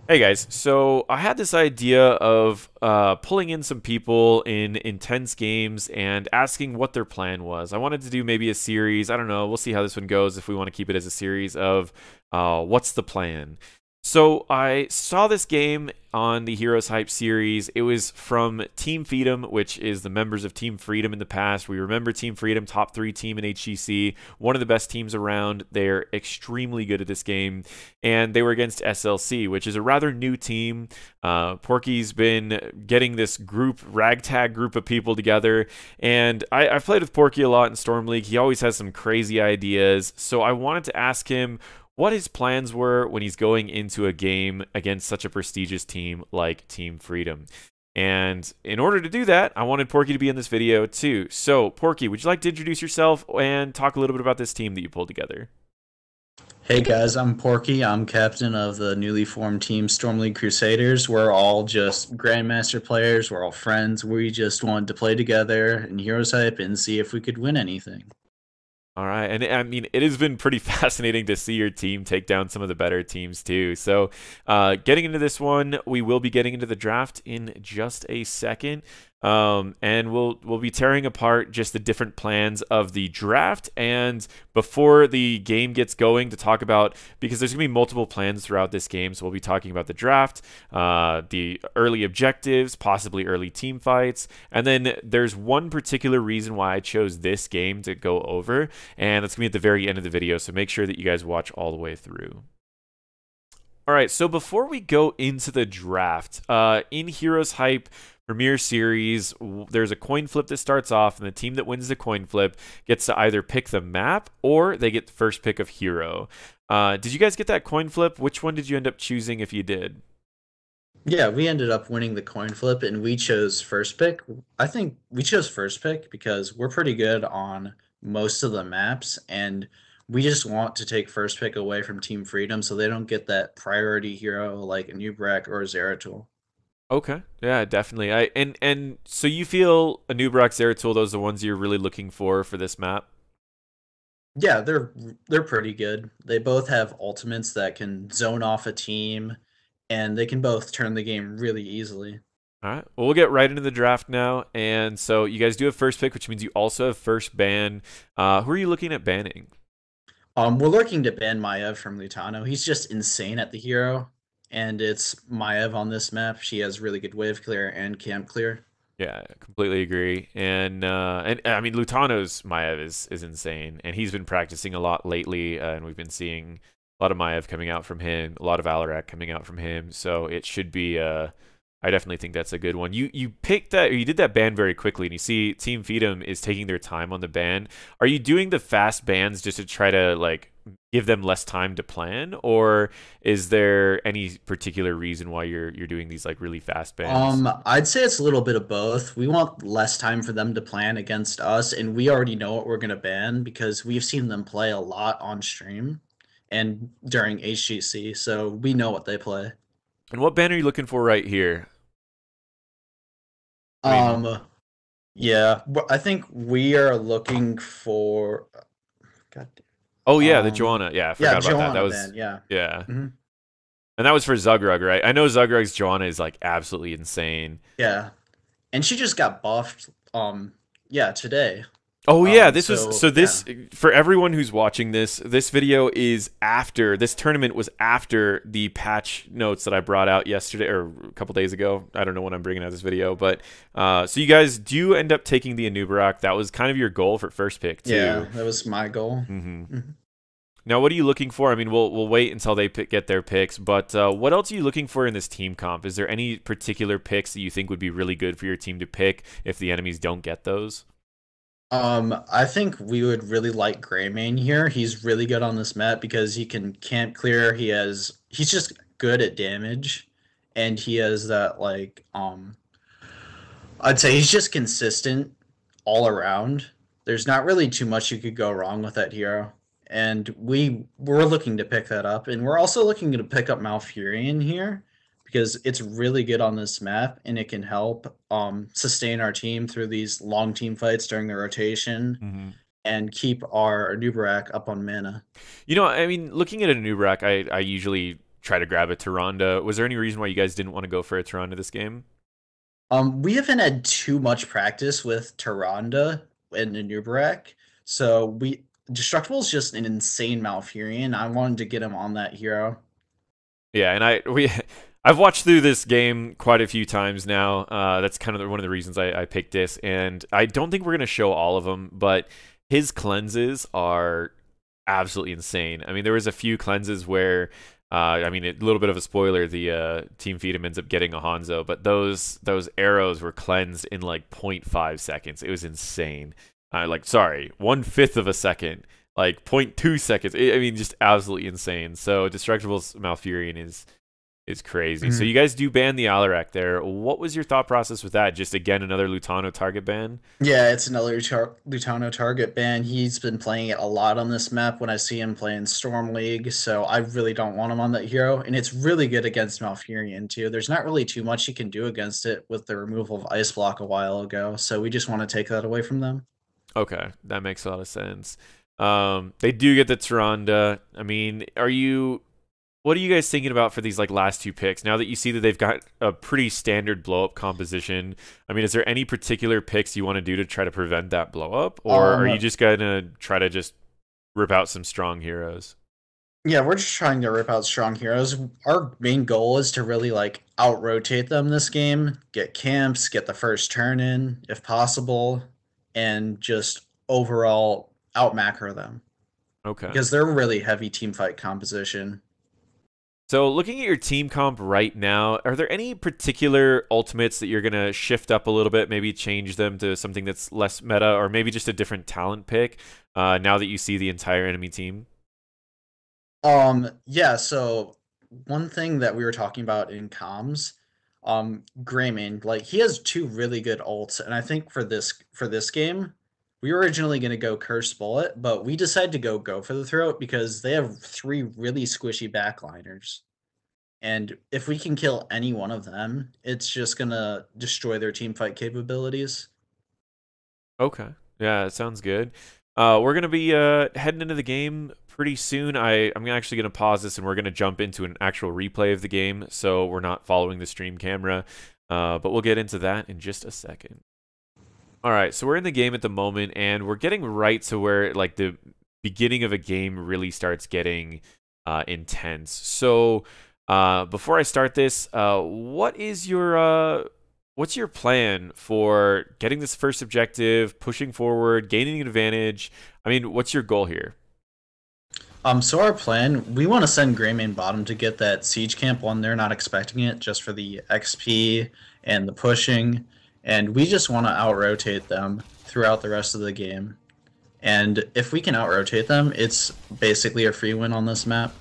Hey guys, so I had this idea of pulling in some people in intense games and asking what their plan was. I wanted to do maybe a series. I don't know. We'll see how this one goes if we want to keep it as a series of what's the plan. So I saw this game on the Heroes Hype series. It was from Team Freedom, which is the members of Team Freedom in the past. We remember Team Freedom, top 3 team in HGC, one of the best teams around. They're extremely good at this game, and they were against SLC, which is a rather new team. Porky's been getting this ragtag group of people together, and I've played with Porky a lot in Storm League. He always has some crazy ideas, so I wanted to ask him what his plans were when he's going into a game against such a prestigious team like Team Freedom. And in order to do that, I wanted Porky to be in this video too. So, Porky, would you like to introduce yourself and talk a little bit about this team that you pulled together? Hey guys, I'm Porky. I'm captain of the newly formed team Storm League Crusaders. We're all just Grandmaster players. We're all friends. We just wanted to play together in Heroes Hype and see if we could win anything. All right, and I mean, it has been pretty fascinating to see your team take down some of the better teams too. So, getting into this one, we will be getting into the draft in just a second, and we'll be tearing apart just the different plans of the draft. And before the game gets going, to talk about, because there's gonna be multiple plans throughout this game, so we'll be talking about the draft, the early objectives, possibly early team fights, and then there's one particular reason why I chose this game to go over, and that's going to be at the very end of the video, so make sure that you guys watch all the way through. All right, so before we go into the draft, in Heroes Hype Premier Series, there's a coin flip that starts off, and the team that wins the coin flip gets to either pick the map or they get the first pick of hero. Did you guys get that coin flip? Which one did you end up choosing if you did? Yeah, we ended up winning the coin flip and we chose first pick. I think we chose first pick because we're pretty good on most of the maps and we just want to take first pick away from Team Freedom so they don't get that priority hero like a Nubrak or a Zeratul. Okay, yeah, definitely. And so you feel Anubrak, Zeratul, those are the ones you're really looking for this map? Yeah, they're pretty good. They both have ultimates that can zone off a team, and they can both turn the game really easily. All right. Well, we'll get right into the draft now. And so you guys do have first pick, which means you also have first ban. Who are you looking at banning? We're looking to ban Maev from Lutano. He's just insane at the hero, and it's Maev on this map. She has really good wave clear and camp clear. Yeah, I completely agree. And I mean, Lutano's Maiev is insane, and he's been practicing a lot lately, and we've been seeing a lot of Maiev coming out from him, a lot of Alarak coming out from him. So it should be. I definitely think that's a good one. You picked that, or you did that ban very quickly, and you see Team Feed'em is taking their time on the ban. Are you doing the fast bans just to try to like give them less time to plan, or is there any particular reason why you're doing these like really fast bans? I'd say it's a little bit of both. We want less time for them to plan against us, and we already know what we're gonna ban because we've seen them play a lot on stream and during HGC, so we know what they play. And what ban are you looking for right here? I mean, Um, yeah, I think we are looking for. God, oh yeah, the Joanna. Yeah, I yeah, forgot about that. That Joanna was ban. Yeah. yeah, Hmm. and that was for Zugrug, right? I know Zugrug's Joanna is like absolutely insane. Yeah, and she just got buffed. Yeah, today. Oh yeah, this was So so yeah. this for everyone who's watching this. This video is after this tournament was after the patch notes that I brought out yesterday or a couple days ago. I don't know when I'm bringing out this video, but so you guys do end up taking the Anubarak. That was kind of your goal for first pick Yeah, too. that was my goal. Hmm. Mhm. Now, what are you looking for? I mean, we'll wait until they get their picks, but what else are you looking for in this team comp? Is there any particular picks that you think would be really good for your team to pick if the enemies don't get those? I think we would really like Greymane here. He's really good on this map because he can camp clear. He's just good at damage, and he has that like I'd say he's just consistent all around. There's not really too much you could go wrong with that hero. And we're looking to pick that up. And we're also looking to pick up Malfurion here because it's really good on this map and it can help sustain our team through these long team fights during the rotation Hmm. and keep our Nubarak up on mana. You know, I mean, looking at a new rack, I usually try to grab a Tyrande. Was there any reason why you guys didn't want to go for a Tyrande this game? We haven't had too much practice with Tyrande and Nubarak, so we Destructible is just an insane Malfurion. I wanted to get him on that hero. Yeah, and I've watched through this game quite a few times now. That's kind of one of the reasons I picked this, and I don't think we're gonna show all of them, but his cleanses are absolutely insane. I mean, there was a few cleanses where, I mean, a little bit of a spoiler, the Team Feedham ends up getting a Hanzo, but those arrows were cleansed in like 0.5 seconds. It was insane. Like, sorry, 1/5 of a second, like 0.2 seconds. I mean, just absolutely insane. So Destructible's Malfurion is crazy. So Mhm. you guys do ban the Alarak there. What was your thought process with that? Just again another Lutano target ban? Yeah, it's another Lutano target ban. He's been playing it a lot on this map when I see him playing Storm League, so I really don't want him on that hero. And it's really good against Malfurion too. There's not really too much you can do against it with the removal of Ice Block a while ago, so we just want to take that away from them. Okay, that makes a lot of sense. They do get the Tyrande. I mean, what are you guys thinking about for these like last two picks? Now that you see that they've got a pretty standard blow up composition, I mean, is there any particular picks you want to do to try to prevent that blow up, or are you Um, just gonna try to just rip out some strong heroes? yeah, we're just trying to rip out strong heroes. Our main goal is to really like out rotate them this game, get camps, get the first turn in if possible, and just overall out macro them Okay. because they're really heavy team fight composition. So, looking at your team comp right now, are there any particular ultimates that you're going to shift up a little bit, maybe change them to something that's less meta, or maybe just a different talent pick now that you see the entire enemy team? Yeah, so one thing that we were talking about in comms, Greymane, like he has two really good ults, and I think for this game, we were originally gonna go Curse Bullet, but we decided to go for the throat because they have three really squishy backliners. And if we can kill any one of them, it's just gonna destroy their team fight capabilities. Okay. Yeah, that sounds good. We're going to be heading into the game pretty soon. I'm actually going to pause this and we're going to jump into an actual replay of the game so we're not following the stream camera. But we'll get into that in just a second. All right, so we're in the game at the moment, and we're getting right to where like the beginning of a game really starts getting intense. So before I start this, what's your plan for getting this first objective, pushing forward, gaining an advantage? I mean, what's your goal here? So our plan, we want to send Greymane bottom to get that siege camp when they're not expecting it, just for the XP and the pushing, and we just want to out-rotate them throughout the rest of the game. And if we can out-rotate them, it's basically a free win on this map.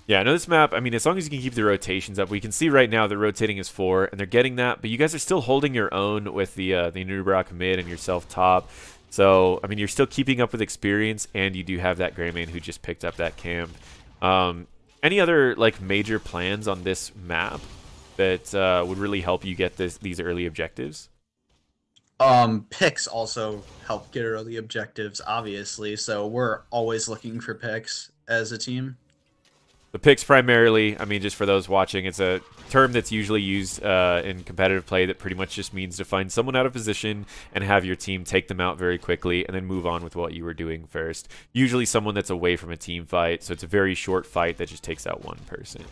Yeah, I know this map, I mean, as long as you can keep the rotations up, we can see right now the rotating is 4, and they're getting that, but you guys are still holding your own with the Nubrak mid and yourself top. So, I mean, you're still keeping up with experience, and you do have that Greymane who just picked up that camp. Any other, like, major plans on this map that would really help you get these early objectives? Picks also help get early objectives, obviously, so we're always looking for picks as a team. The picks primarily, I mean, just for those watching, it's a term that's usually used in competitive play that pretty much just means to find someone out of position and have your team take them out very quickly and then move on with what you were doing first. Usually someone that's away from a team fight, so it's a very short fight that just takes out one person.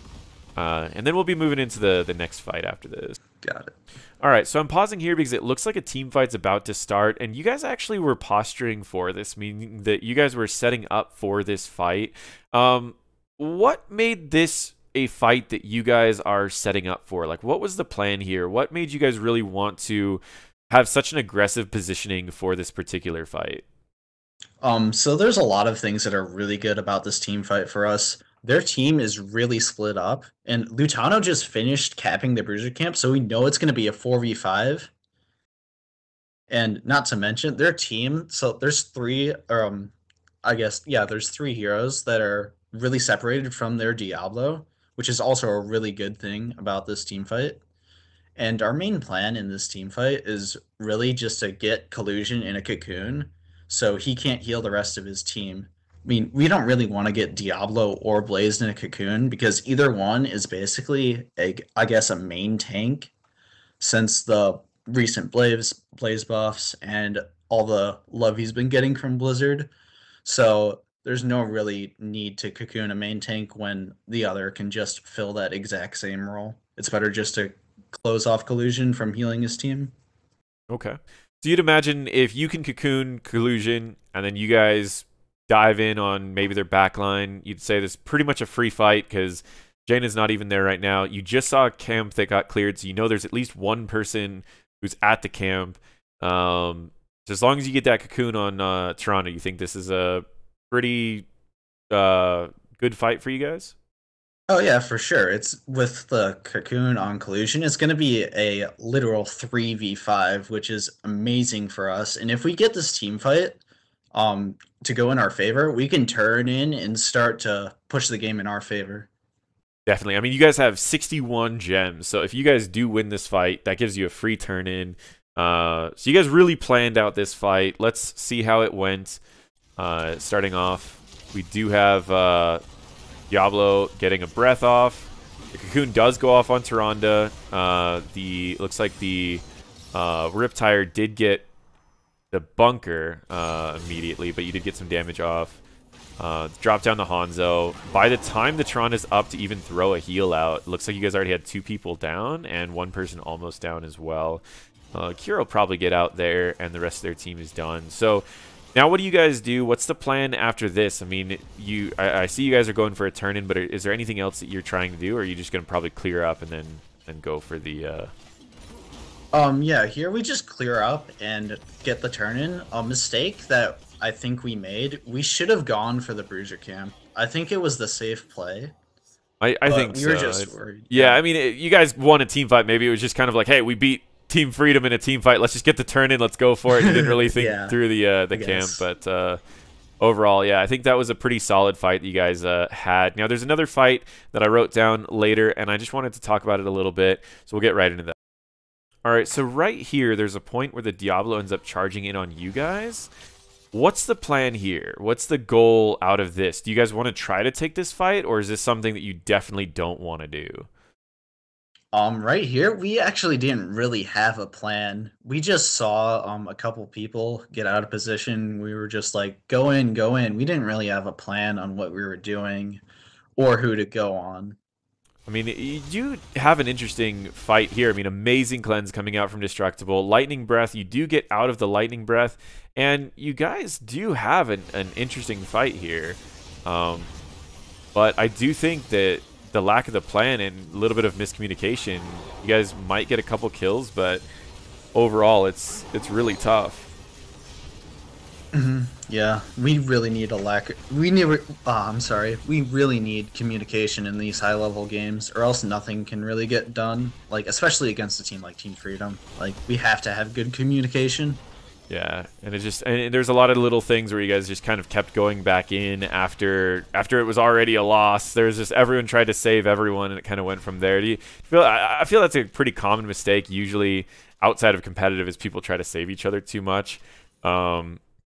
And then we'll be moving into the next fight after this. Got it. All right, so I'm pausing here because it looks like a team fight's about to start, and you guys actually were posturing for this, meaning that you guys were setting up for this fight. What made this a fight that you guys are setting up for? Like, what was the plan here? What made you guys really want to have such an aggressive positioning for this particular fight? So there's a lot of things that are really good about this team fight for us. Their team is really split up, and Lutano just finished capping the Bruiser camp, so we know it's going to be a 4v5. And not to mention their team, so there's three, I guess, yeah, there's three heroes that are really separated from their Diablo, which is also a really good thing about this team fight. And our main plan in this team fight is really just to get Collusion in a cocoon so he can't heal the rest of his team. mean, we don't really want to get Diablo or Blaze in a Cocoon because either one is basically I guess a main tank since the recent Blaze buffs and all the love he's been getting from Blizzard. So there's no really need to cocoon a main tank when the other can just fill that exact same role. It's better just to close off Collusion from healing his team. Okay. So you'd imagine if you can cocoon collusion and then you guys dive in on maybe their backline, you'd say this is pretty much a free fight because Jaina's not even there right now. You just saw a camp that got cleared, so you know there's at least one person who's at the camp. So as long as you get that cocoon on Toronto, you think this is a pretty good fight for you guys? Oh yeah, for sure. It's with the cocoon on collusion. It's going to be a literal 3v5, which is amazing for us. And if we get this team fight to go in our favor, we can turn in and start to push the game in our favor. Definitely. I mean, you guys have 61 gems, so if you guys do win this fight, that gives you a free turn in. So you guys really planned out this fight. Let's see how it went. Starting off, we do have Diablo getting a breath off. The cocoon does go off on Tyrande. Looks like the Riptire did get the bunker immediately, but you did get some damage off. Drop down the Hanzo. By the time the Tron is up to even throw a heal out, it looks like you guys already had 2 people down and 1 person almost down as well. Kira will probably get out there, and the rest of their team is done. So now what do you guys do? What's the plan after this? I mean, I see you guys are going for a turn-in, but is there anything else that you're trying to do, or are you just going to probably clear up and then go for the... Yeah, here we just clear up and get the turn in. A mistake that I think we made, we should have gone for the Bruiser camp. I think it was the safe play. I think we so. were just worried. Yeah, I mean, you guys won a team fight. Maybe it was just kind of like, hey, we beat Team Freedom in a team fight. Let's just get the turn in. Let's go for it. You didn't really think Yeah, through the camp, but overall, yeah, I think that was a pretty solid fight that you guys had. Now, there's another fight that I wrote down later, and I just wanted to talk about it a little bit, so we'll get right into that. All right, so right here, there's a point where the Diablo ends up charging in on you guys. What's the plan here? What's the goal out of this? Do you guys want to try to take this fight, or is this something that you definitely don't want to do? Right here, we actually didn't really have a plan. We just saw a couple people get out of position. We were just like, go in, go in. We didn't really have a plan on what we were doing or who to go on. I mean, you do have an interesting fight here. I mean, amazing cleanse coming out from Destructible. Lightning Breath, you do get out of the Lightning Breath, and you guys do have an interesting fight here. But I do think that the lack of the plan and a little bit of miscommunication, you guys might get a couple kills, but overall, it's really tough. Yeah, we really need we need I'm sorry. We really need communication in these high-level games or else nothing can really get done, like especially against a team like Team Freedom. Like we have to have good communication. Yeah, and there's a lot of little things where you guys just kind of kept going back in after it was already a loss. There's just everyone tried to save everyone, and it kind of went from there. Do you feel? I feel that's a pretty common mistake usually outside of competitive, is people try to save each other too much.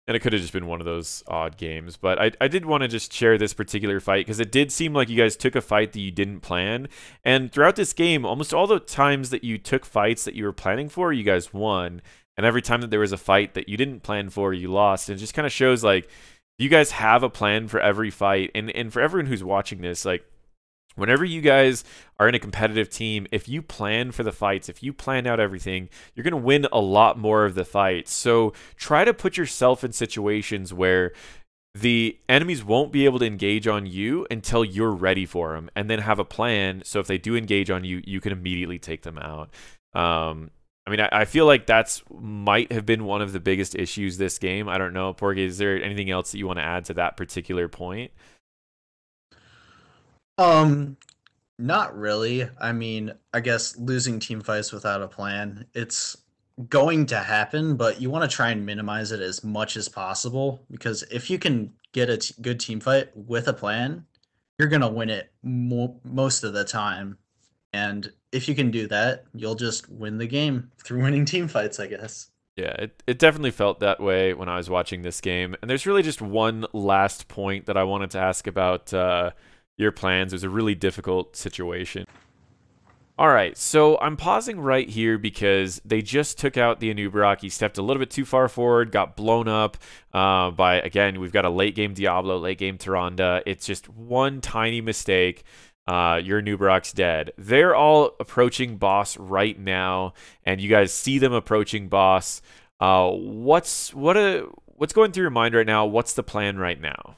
And it could have just been one of those odd games. But I did want to just share this particular fight because it did seem like you guys took a fight that you didn't plan. And throughout this game, almost all the times that you took fights that you were planning for, you guys won. And every time that there was a fight that you didn't plan for, you lost. And it just kind of shows, like, you guys have a plan for every fight. And for everyone who's watching this, like, whenever you guys are in a competitive team, if you plan for the fights, if you plan out everything, you're going to win a lot more of the fights. So try to put yourself in situations where the enemies won't be able to engage on you until you're ready for them, and then have a plan. So if they do engage on you, you can immediately take them out. I mean, I feel like that's might have been one of the biggest issues this game. I don't know, Porky, is there anything else that you want to add to that particular point? Um, Not really. I mean, I guess losing team fights without a plan, it's going to happen, but you want to try and minimize it as much as possible because if you can get a good team fight with a plan, you're going to win it most of the time. And if you can do that, you'll just win the game through winning team fights, I guess. Yeah, it definitely felt that way when I was watching this game. And there's really just one last point that I wanted to ask about your plans. It was a really difficult situation. All right, so I'm pausing right here because they just took out the Anubarak. He stepped a little bit too far forward, got blown up by, again, we've got a late game Diablo, late game Tyrande. It's just one tiny mistake. Your Anubarak's dead. They're all approaching boss right now, and you guys see them approaching boss. What's going through your mind right now? What's the plan right now?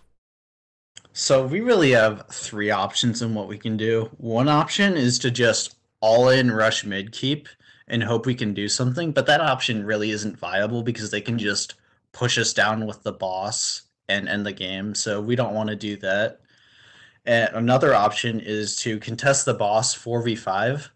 So we really have three options in what we can do. One option is to just all in rush mid keep and hope we can do something, but that option really isn't viable because they can just push us down with the boss and end the game. So we don't want to do that. And another option is to contest the boss 4v5,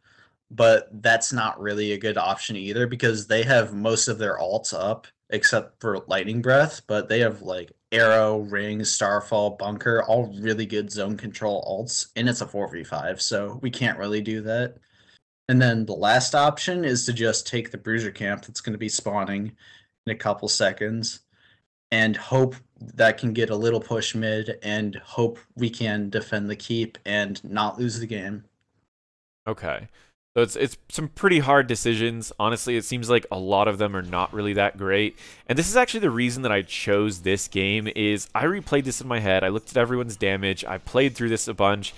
but that's not really a good option either because they have most of their alts up except for Lightning Breath, but they have like Arrow, Ring, Starfall, Bunker, all really good zone control alts, and it's a 4v5, so we can't really do that. And then the last option is to just take the Bruiser camp that's going to be spawning in a couple seconds and hope that can get a little push mid and hope we can defend the keep and not lose the game. Okay. So it's some pretty hard decisions. Honestly, it seems like a lot of them are not really that great. And this is actually the reason that I chose this game is I replayed this in my head. I looked at everyone's damage. I played through this a bunch.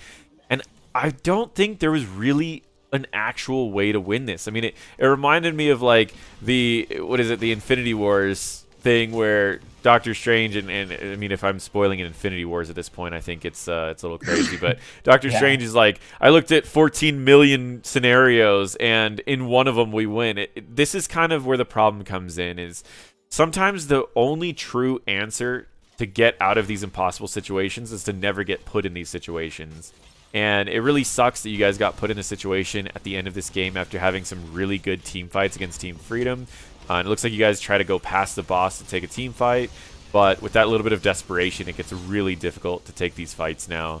And I don't think there was really an actual way to win this. I mean, it reminded me of like the Infinity Wars thing where Doctor Strange and I mean, if I'm spoiling an Infinity Wars at this point, I think it's a little crazy. But Doctor Yeah. Strange is like, I looked at 14 million scenarios, and in one of them we win. This is kind of where the problem comes in. Is sometimes the only true answer to get out of these impossible situations is to never get put in these situations. And it really sucks that you guys got put in a situation at the end of this game after having some really good team fights against Team Freedom. And it looks like you guys try to go past the boss to take a team fight, but with that little bit of desperation, it gets really difficult to take these fights now.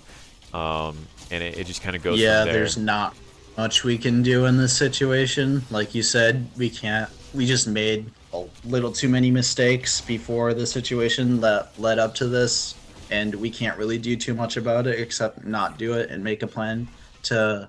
And it just kind of goes Yeah, from there. there's not much we can do in this situation. Like you said, we can't. We just made a little too many mistakes before the situation that led up to this, and we can't really do too much about it except not do it and make a plan to,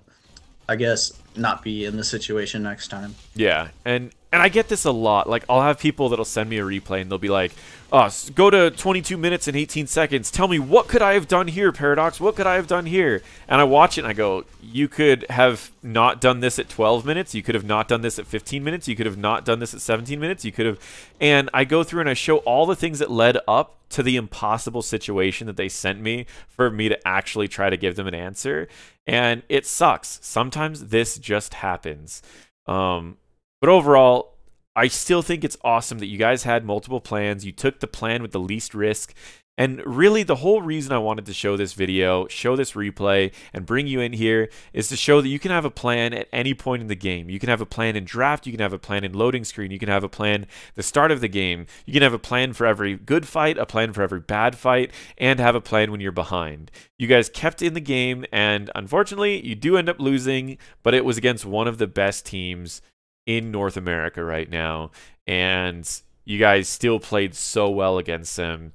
I guess, not be in the situation next time. Yeah, and I get this a lot. Like, I'll have people that'll send me a replay, and they'll be like, "Oh, go to 22 minutes and 18 seconds. Tell me, what could I have done here, Paradox? What could I have done here?" And I watch it, and I go, "You could have not done this at 12 minutes. You could have not done this at 15 minutes. You could have not done this at 17 minutes. You could have..." And I go through and I show all the things that led up to the impossible situation that they sent me for me to actually try to give them an answer. And it sucks. Sometimes this just happens. But overall, I still think it's awesome that you guys had multiple plans. You took the plan with the least risk. And really, the whole reason I wanted to show this video, show this replay, and bring you in here is to show that you can have a plan at any point in the game. You can have a plan in draft. You can have a plan in loading screen. You can have a plan the start of the game. You can have a plan for every good fight, a plan for every bad fight, and have a plan when you're behind. You guys kept in the game, and unfortunately, you do end up losing, but it was against one of the best teams in North America right now, and you guys still played so well against them.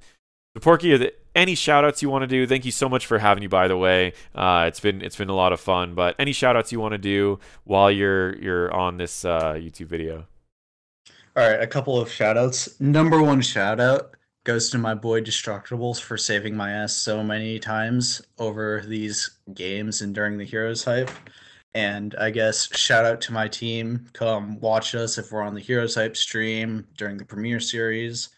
So Porky, are there any shout outs you want to do? Thank you so much for having you, by the way. It's been a lot of fun, but any shout outs you want to do while you're on this YouTube video? All right, a couple of shout outs. Number one shout out goes to my boy Destructibles for saving my ass so many times over these games and during the Heroes hype. And I guess shout out to my team. Come watch us if we're on the Heroes hype stream during the premiere series.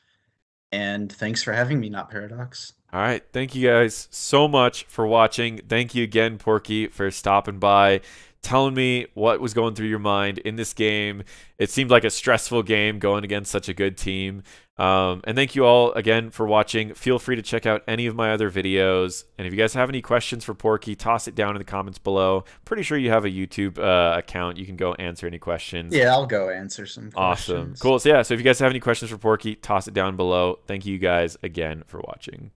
And thanks for having me, NotParadox. All right, thank you guys so much for watching. Thank you again, Porky, for stopping by, telling me what was going through your mind in this game. It seemed like a stressful game going against such a good team. And thank you all again for watching. Feel free to check out any of my other videos. And if you guys have any questions for Porky, toss it down in the comments below. Pretty sure you have a YouTube account. You can go answer any questions. Yeah, I'll go answer some questions. Awesome. Cool. So yeah, so if you guys have any questions for Porky, toss it down below. Thank you guys again for watching.